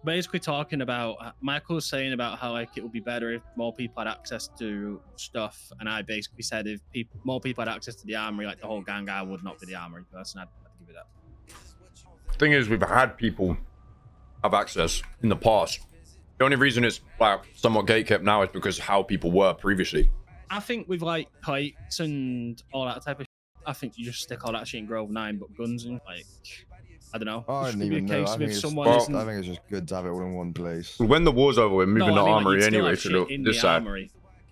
basically talking about Michael's saying about how like it would be better if more people had access to stuff, and I basically said if more people had access to the armory, like the whole gang, I would not be the armory person. I'd give it that. Thing is, we've had people have access in the past. The only reason it's like somewhat gatekept now is because how people were previously. I think with like kites and all that type of shit, I think you just stick all that shit in Grove 9, but guns and like, I don't know. I don't even know. I think it's just good to have it all in one place. When the war's over, we're moving the armory anyway to this side. Armory.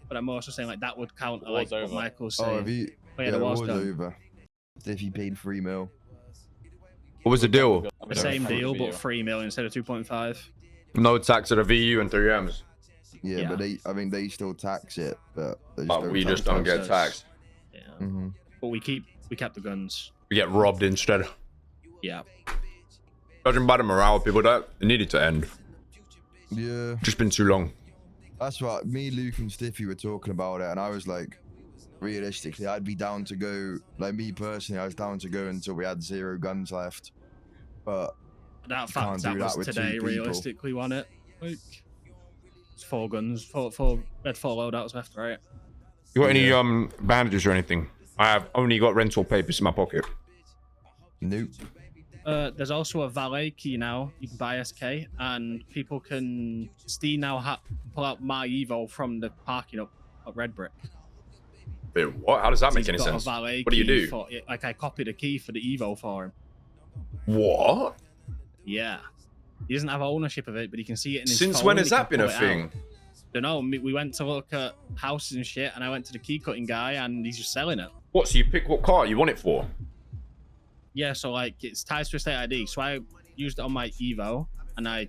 But I'm also saying like that would count like what Michael's saying. Oh, have you? Yeah, the war's over. If you paid 3 mil. What was the deal? The same deal, but 3 mil instead of 2.5. No tax at a VU and 3 M's. Yeah, but I mean, they still tax it, but we just don't get taxed. Yeah. But we kept the guns. We get robbed instead. Yeah. Judging by the morale of people, that it needed to end. Yeah. Just been too long. That's what me, Luke, and Stiffy were talking about it, and I was like, realistically, I'd be down to go. Like me personally, I was down to go until we had 0 guns left. But that fact that was today, realistically, wasn't it? Like, it's 4 guns, we had 4 loadouts left, right? You got any bandages or anything? I have only got rental papers in my pocket. Nope. There's also a valet key now. You can buy SK, and people can. Steve now pull out my Evo from the parking up at Red Brick. Wait, what? How does that make any sense? What do you do? Like I copied a key for the Evo for him. What? Yeah. He doesn't have ownership of it, but he can see it in his phone. Since when has that been a thing? Don't know. We went to look at houses and shit, and I went to the key cutting guy, and he's just selling it. What? So you pick what car you want it for? Yeah, so like it's tied to a state ID. So I used it on my Evo, and I,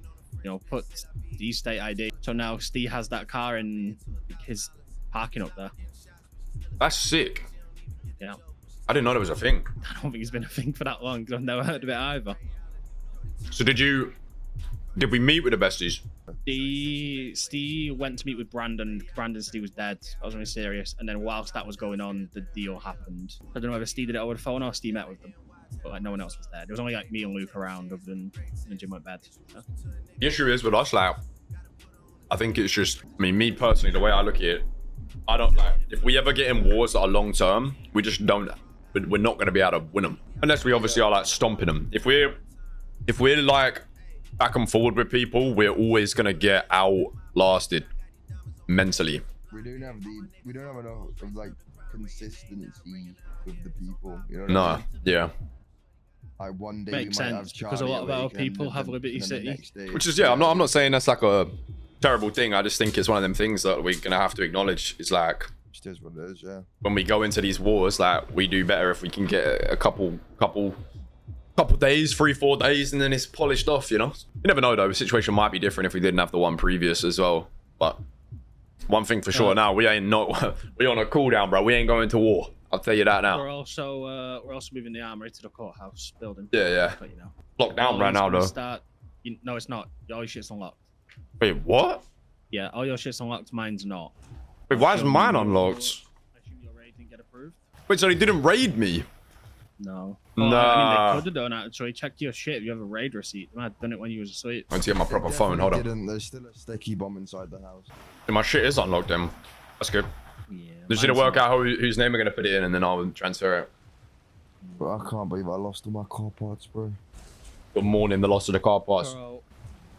put the state ID. So now Steve has that car in his parking up there. That's sick. Yeah. I didn't know there was a thing. I don't think it's been a thing for that long because I've never heard of it either. So did we meet with the besties? Steve went to meet with Brandon. Brandon said he was dead. I was really serious. And then whilst that was going on, the deal happened. I don't know whether Steve did it over the phone or Steve met with them. But like no one else was there. There was only like me and Luke around other than Jim went bed. So. The issue is with us, like, I think it's just, me personally, the way I look at it, I don't like, if we ever get in wars that are long term, we just don't, we're not going to be able to win them. Unless we obviously are like stomping them. If we're like back and forward with people, we're always going to get outlasted mentally. We don't have enough of like consistency with the people. You know what I mean? Yeah. Like one day makes sense because a lot of our people have Liberty City, which is I'm not saying that's like a terrible thing. I just think it's one of them things that we're gonna have to acknowledge. It's like it is what it is. Yeah. When we go into these wars, like we do better if we can get a couple days, 3-4 days, and then it's polished off. You never know though. The situation might be different if we didn't have the one previous as well. But one thing for sure now, we on a cooldown, bro. We ain't going to war. I'll tell you that now. We're also moving the armory to the courthouse building. Yeah. But, locked down right now, though. No, it's not. All your shit's unlocked. Wait, what? Yeah, all your shit's unlocked. Mine's not. Wait, why is mine unlocked? I assume your raid didn't get approved. Wait, so he didn't raid me? No. Nah. I mean, they could have done that. So he checked your shit. If you have a raid receipt, I had done it when you was asleep. I need to get my proper phone. Hold on. There's still a sticky bomb inside the house. And my shit is unlocked, then. That's good. Yeah. Just need to work out whose name we're gonna put it in, and then I'll transfer it. Bro, I can't believe I lost all my car parts, bro. Good morning, the loss of the car parts.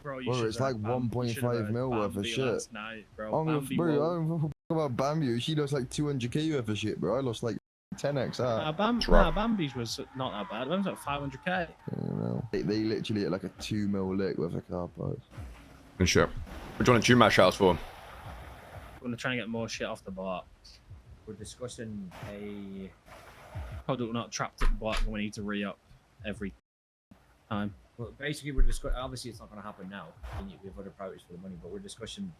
Bro, it's like 1.5 mil worth of shit. Night, I don't about Bambi. She lost like 200k worth of shit, bro. I lost like 10x that. Bambi's was not that bad. It was like 500k. They literally hit like a 2 mil lick worth of car parts. Good shit. What do you want to mash house for? We're gonna try and get more shit off the block. We're discussing a... Probably we're not trapped at the block and we need to re-up every time. Well, basically we're discussing... Obviously it's not gonna happen now. We have other priorities for the money, but we're discussing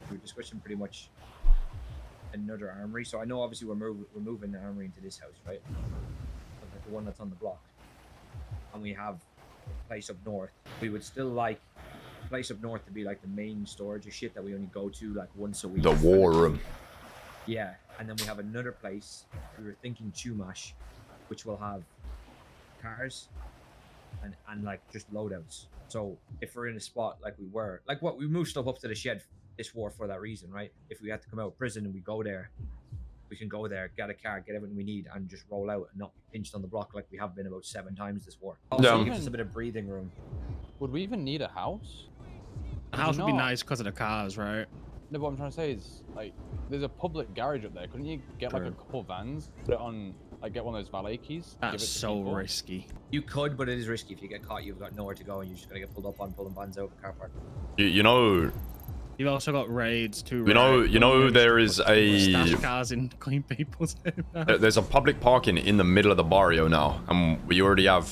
pretty much another armory. So I know obviously we're moving the armory into this house, right? Like the one that's on the block. And we have a place up north. We would still like place up north to be like the main storage of shit that we only go to like once a week. The war room. Yeah, and then we have another place we were thinking Chumash, which will have cars, and like just loadouts. So if we're in a spot like we were, like what we moved stuff up to the shed this war for that reason, right? If we had to come out of prison and we go there, we can go there, get a car, get everything we need, and just roll out and not be pinched on the block like we have been about 7 times this war. Also, Yeah. it gives us a bit of breathing room. Would we even need a house? The house would be nice because of the cars, right? No, but what I'm trying to say is, like, there's a public garage up there. Couldn't you get like a couple vans, put it on, like, get one of those valet keys? Give it That's to so people? risky. You could, but it is risky. If you get caught, you've got nowhere to go, and you just gotta get pulled up on pulling vans out of the car park. You know, You've also got raids too. you know, there is stash a cars in clean people's there's a public parking in the middle of the barrio now, and we already have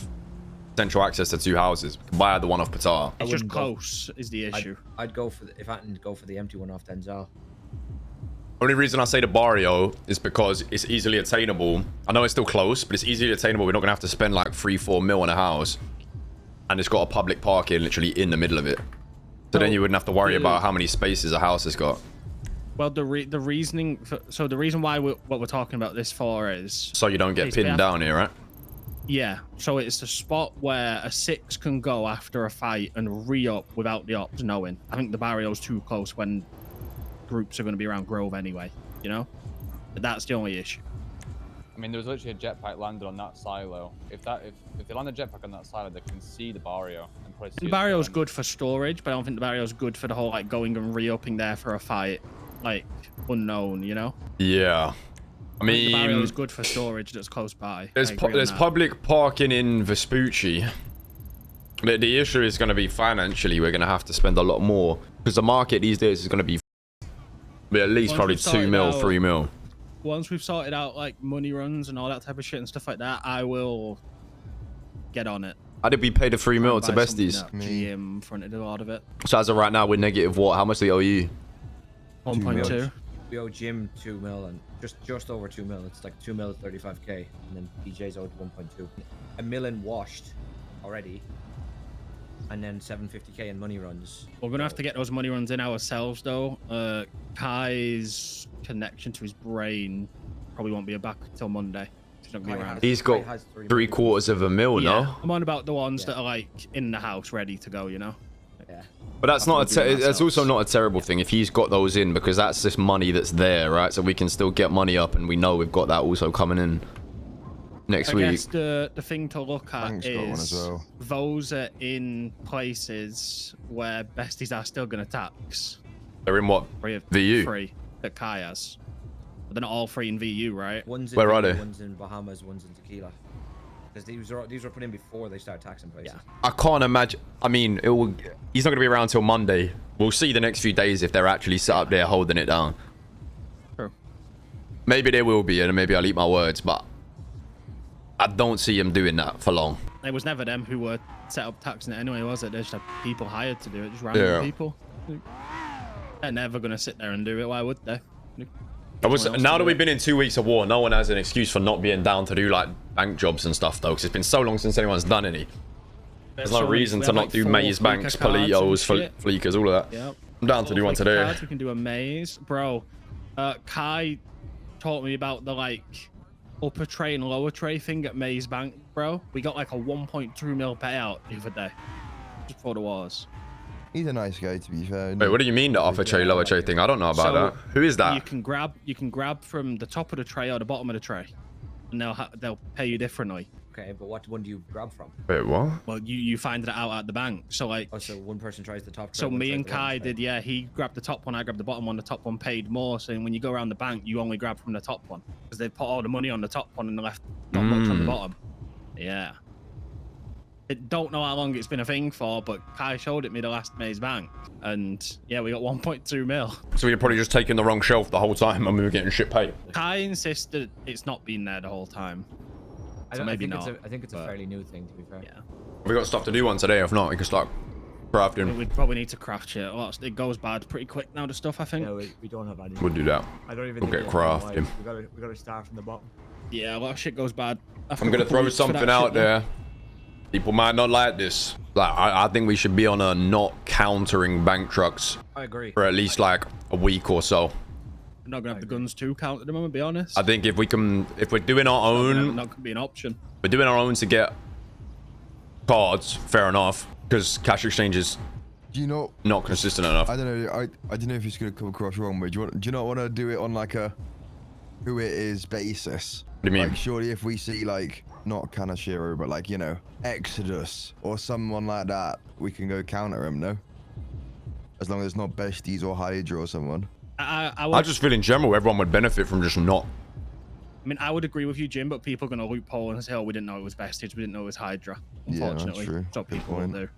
central access to 2 houses. We can buy the one off Qatar. It's just wouldn't go- close is the issue. I'd go for if I hadn't go for the empty one off Denzel. Only reason I say the barrio is because it's easily attainable. I know it's still close, but it's easily attainable. We're not gonna have to spend like 3-4 mil on a house, and it's got a public parking literally in the middle of it. So then you wouldn't have to worry about how many spaces a house has got. Well, the reasoning, the reason why what we're talking about this for is So you don't get pinned down here, right? yeah. So it's a spot where a 6 can go after a fight and re-up without the ops knowing. I think the barrio's too close when groups are going to be around Grove anyway. You know, but that's the only issue. I mean, there was literally a jetpack landed on that silo. If they land a jetpack on that silo, they can see the barrio and probably see The us barrio's going. good for storage, but I don't think the barrio's good for the whole like going and re-upping there for a fight, like unknown. You know. Yeah. I The barrio mean, is good for storage that's close by. there's I agree on there's that. public parking in Vespucci. The issue is going to be financially. We're going to have to spend a lot more because the market these days is going to be at least Once probably we've 2 sorted mil, out- 3 mil. Once we've sorted out like money runs and all that type of shit and stuff like that, I will get on it. How did we pay the 3 mil to Buy something besties? that GM fronted a lot of it. So as of right now, we're negative what? How much do they owe you? 1.2. We owe Jim 2 mil and just over 2 mil. It's like 2 mil 35k, and then DJ's owed 1.2. A million washed already, and then 750k in money runs. We're gonna have to get those money runs in ourselves though. Kai's connection to his brain probably won't be back till Monday. He's not gonna be Kai around. has- He's Kai got has 3 $750,000, Yeah, no? I'm on about the ones Yeah. that are like in the house ready to go, you know? Yeah. But that's not That's what we do that's also ourselves. not a terrible thing if he's got those in, because that's just money that's there, right? So we can still get money up, and we know we've got that also coming in next I week. guess the thing to look at Bank's got one as is well. those are in places where besties are still gonna tax. They're in what? VU? Free that Kai has. But they're not all free in VU, right? One's in Where are Vegas, they? One's in Bahamas. One's in Tequila. Because these were put in before they started taxing places. Yeah. I can't imagine. I mean, he's not going to be around till Monday. We'll see the next few days if they're actually set up there holding it down. True. Maybe there will be, and maybe I'll eat my words, but I don't see him doing that for long. It was never them who were set up taxing it anyway, was it? They just had people hired to do it, just random people. They're never gonna sit there and do it. Why would they? Now that we've been in 2 weeks of war, no one has an excuse for not being down to do like bank jobs and stuff though, because it's been so long since anyone's done any. There's no reason to not do maze banks, Politos, Fleekers, all of that. Yep. I'm down to do one today. Cards, we can do a maze, bro. Kai taught me about the like upper tray and lower tray thing at Maze Bank, bro. We got like a 1.2 mil payout the other day, just before the wars. He's a nice guy, to be fair. Wait, what do you mean the upper tray, lower tray thing? I don't know about So, that. Who is that? You can grab from the top of the tray or the bottom of the tray, and they'll pay you differently. Okay, but what one do you grab from? Wait, what? Well, you find it out at the bank. So like, Oh, so one person tries the top. so one me tries and the bottom Kai tray. did. Yeah, he grabbed the top one. I grabbed the bottom one. The top one paid more. So when you go around the bank, you only grab from the top one because they put all the money on the top one and left not much on the bottom. Yeah. I don't know how long it's been a thing for, but Kai showed it me the last Maze Bank, and yeah, we got 1.2 mil. So you're probably just taking the wrong shelf the whole time and we were getting shit paid. Kai insisted it's not been there the whole time. So I maybe think not. I think it's a but fairly new thing, to be fair. Yeah. We got stuff to do one today. If not, we can start crafting. We'd probably need to craft shit. It goes bad pretty quick now, the stuff, I think. No, we don't have any. We'll do that. I don't even. We'll think get we have crafting. We gotta start from the bottom. Yeah, a lot of shit goes bad. I'm gonna throw something out there. People might not like this. Like, I think we should be on a not countering bank trucks I agree. for at least like a week or so. I'm not gonna have the guns to count at the moment, to be honest. I think if we're doing our own, Not gonna be an option. we're doing our own to get cards, fair enough, because cash exchange is Do you know? not consistent enough. I don't know. I don't know if it's gonna come across wrong, but do you not want to do it on like a who it is basis? What do you mean? Like, surely if we see like not Kanashiro, but like, you know, Exodus or someone like that, we can go counter him, no? As long as it's not besties or Hydra or someone. I just feel in general everyone would benefit from just not. I mean, I would agree with you, Jim, but people are going to loophole and say, oh, we didn't know it was Besties, we didn't know it was Hydra. Unfortunately, yeah, that's true. that's what Good people will point. do.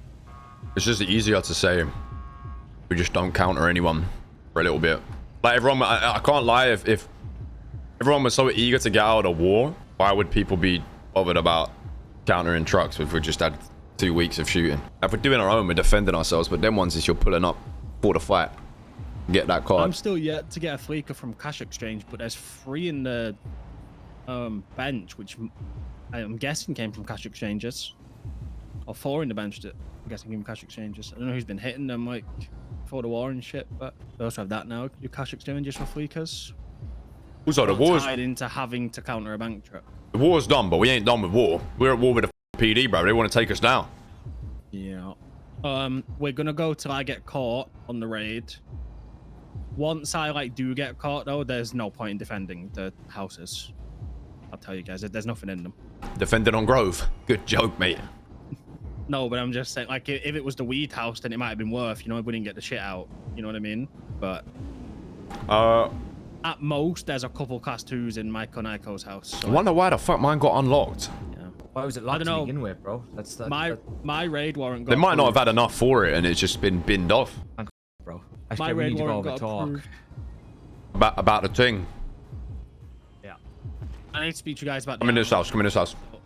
It's just easier to say we just don't counter anyone for a little bit. Like everyone, I can't lie, if everyone was so eager to get out of war, why would people be bothered about countering trucks if we just had 2 weeks of shooting? If we're doing our own, we're defending ourselves, but then once you're pulling up for the fight, get that card. I'm still yet to get a fleeker from Cash Exchange, but there's 3 in the bench, which I'm guessing came from Cash Exchanges. Or 4 in the bench that I'm guessing came from Cash Exchanges. I don't know who's been hitting them like before the war and shit, but they also have that now. Your Cash Exchanges for fleekers. Also, the war's tied into having to counter a bank truck. the war's done, but we ain't done with war. We're at war with the PD, bro. They want to take us down. Yeah. We're gonna go till I get caught on the raid. Once I like do get caught though, there's no point in defending the houses. I'll tell you guys, there's nothing in them. Defending on Grove. Good joke, mate. No, but I'm just saying, like, if it was the weed house, then it might have been worth, you know, we didn't get the shit out. You know what I mean? But at most, there's a couple class 2s in Michael Nyko's house. So I wonder why the fuck mine got unlocked. yeah. Why was it I locked don't to know. begin with, bro? That's that. My raid warrant got They might not have approved. had enough for it, and it's just been binned off. bro. My Actually, we raid need to go warrant over got talk. approved. About the thing. Yeah. I need to speak to you guys about Come in this house. Come in this house.